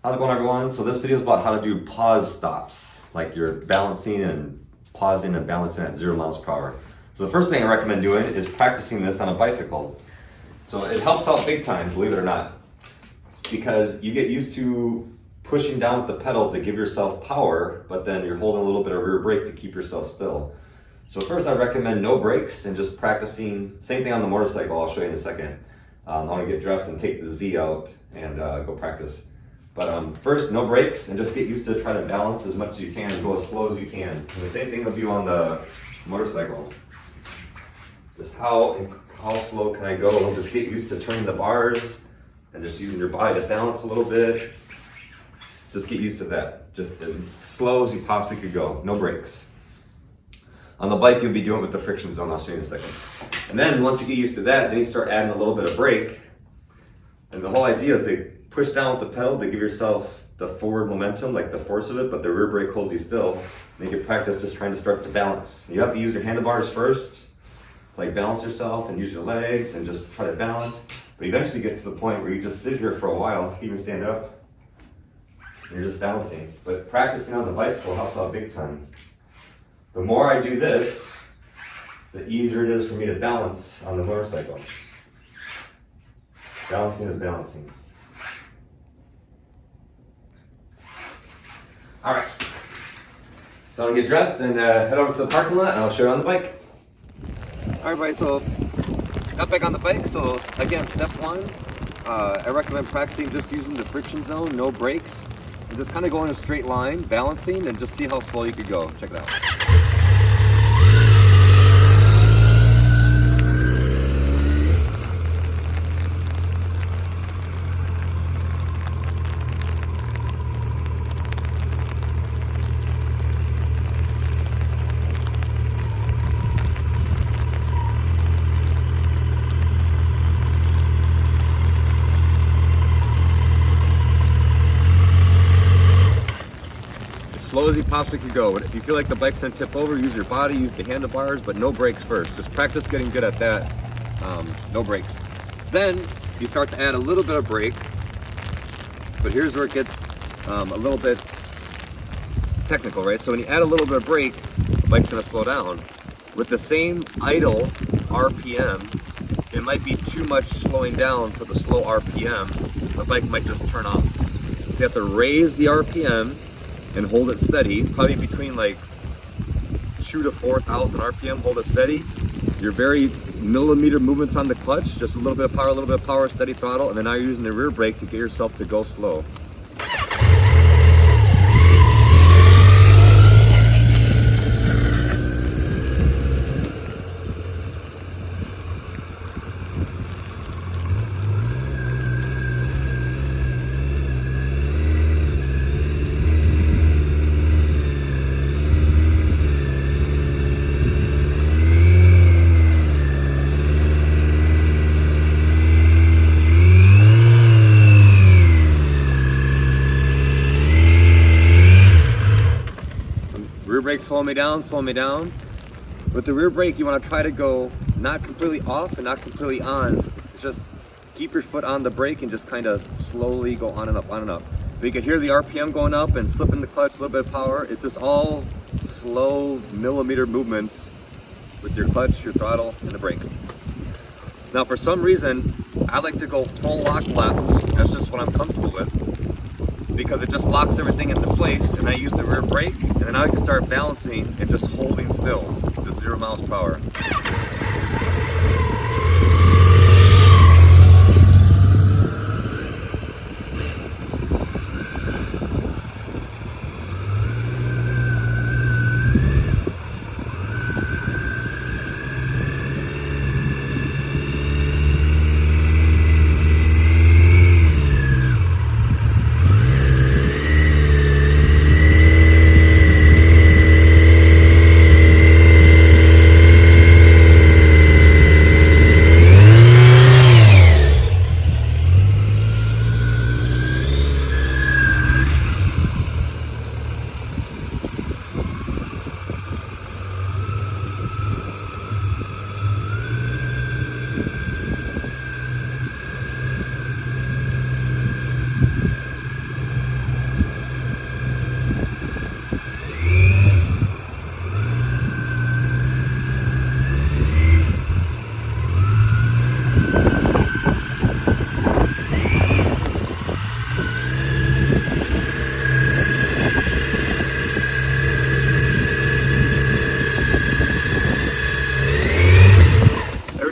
How's it going, everyone? So this video is about how to do pause stops, like you're balancing and pausing and balancing at 0 miles per hour. So the first thing I recommend doing is practicing this on a bicycle. So it helps out big time, believe it or not, because you get used to pushing down with the pedal to give yourself power, but then you're holding a little bit of rear brake to keep yourself still. So first I recommend no brakes and just practicing, same thing on the motorcycle, I'll show you in a second. I want to get dressed and take the Z out and go practice. But first, no brakes, and just get used to trying to balance as much as you can and go as slow as you can. And the same thing with you on the motorcycle. Just how slow can I go? Just get used to turning the bars and just using your body to balance a little bit. Just get used to that. Just as slow as you possibly could go. No brakes. On the bike, you'll be doing it with the friction zone. I'll show you in a second. And then once you get used to that, then you start adding a little bit of brake. And the whole idea is to push down with the pedal to give yourself the forward momentum, like the force of it, but the rear brake holds you still. And you can practice just trying to start to balance. You have to use your handlebars first, like balance yourself and use your legs and just try to balance. But eventually get to the point where you just sit here for a while, even stand up, and you're just balancing. But practicing on the bicycle helps out big time. The more I do this, the easier it is for me to balance on the motorcycle. Balancing is balancing. All right, so I'm gonna get dressed and head over to the parking lot and I'll show you on the bike. All right, everybody, so got back on the bike. So again, step one, I recommend practicing just using the friction zone, no brakes, and just kind of go in a straight line, balancing, and just see how slow you could go. Check it out. Slow as you possibly could go. But if you feel like the bike's gonna tip over, use your body, use the handlebars, but no brakes first. Just practice getting good at that. No brakes. Then you start to add a little bit of brake, but here's where it gets a little bit technical, right? So when you add a little bit of brake, the bike's gonna slow down. With the same idle RPM, it might be too much slowing down for the slow RPM. The bike might just turn off. So you have to raise the RPM and hold it steady, probably between like 2,000 to 4,000 RPM, hold it steady. Your very millimeter movements on the clutch, just a little bit of power, steady throttle, and then now you're using the rear brake to get yourself to go slow. Rear brake slowing me down. With the rear brake, you want to try to go not completely off and not completely on. It's just keep your foot on the brake and just kind of slowly go on and up, on and up. But you can hear the RPM going up and slipping the clutch, a little bit of power. It's just all slow millimeter movements with your clutch, your throttle, and the brake. Now, for some reason, I like to go full lock left. That's just what I'm comfortable with, because it just locks everything into place, and I use the rear brake, and then I can start balancing and just holding still, just 0 miles per hour.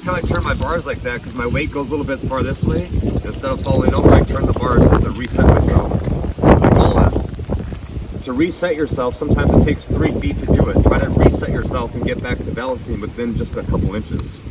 time I turn my bars like that, because my weight goes a little bit far this way, instead of falling over, I turn the bars to reset myself. The goal is to reset yourself. Sometimes it takes 3 feet to do it. Try to reset yourself and get back to balancing within just a couple inches.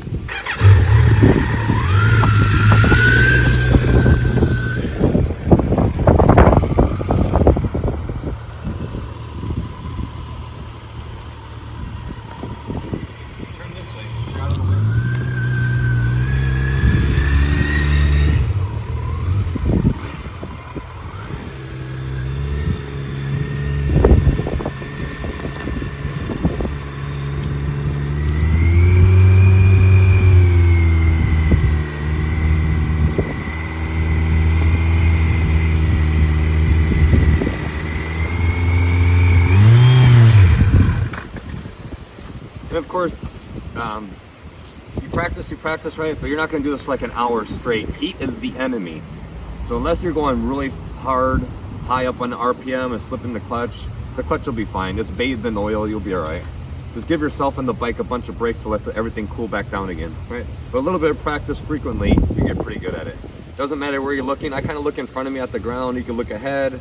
And of course, you practice, right? But you're not going to do this for like an hour straight. Heat is the enemy. So unless you're going really hard, high up on the RPM and slipping the clutch will be fine. It's bathed in oil, you'll be all right. Just give yourself and the bike a bunch of breaks to let everything cool back down again, right? But a little bit of practice frequently, you get pretty good at it. Doesn't matter where you're looking. I kind of look in front of me at the ground. You can look ahead.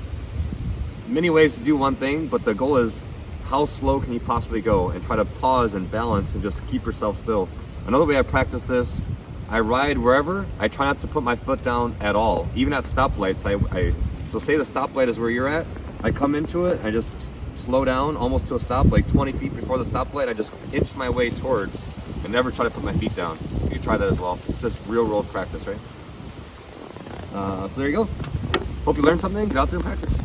Many ways to do one thing, but the goal is how slow can you possibly go, and try to pause and balance and just keep yourself still. Another way I practice this, I ride wherever. I try not to put my foot down at all, even at stoplights. So say the stoplight is where you're at. I come into it, I just slow down almost to a stop, like 20 feet before the stoplight. I just inch my way towards and never try to put my feet down. You can try that as well. It's just real world practice, right? So there you go. Hope you learned something. Get out there and practice.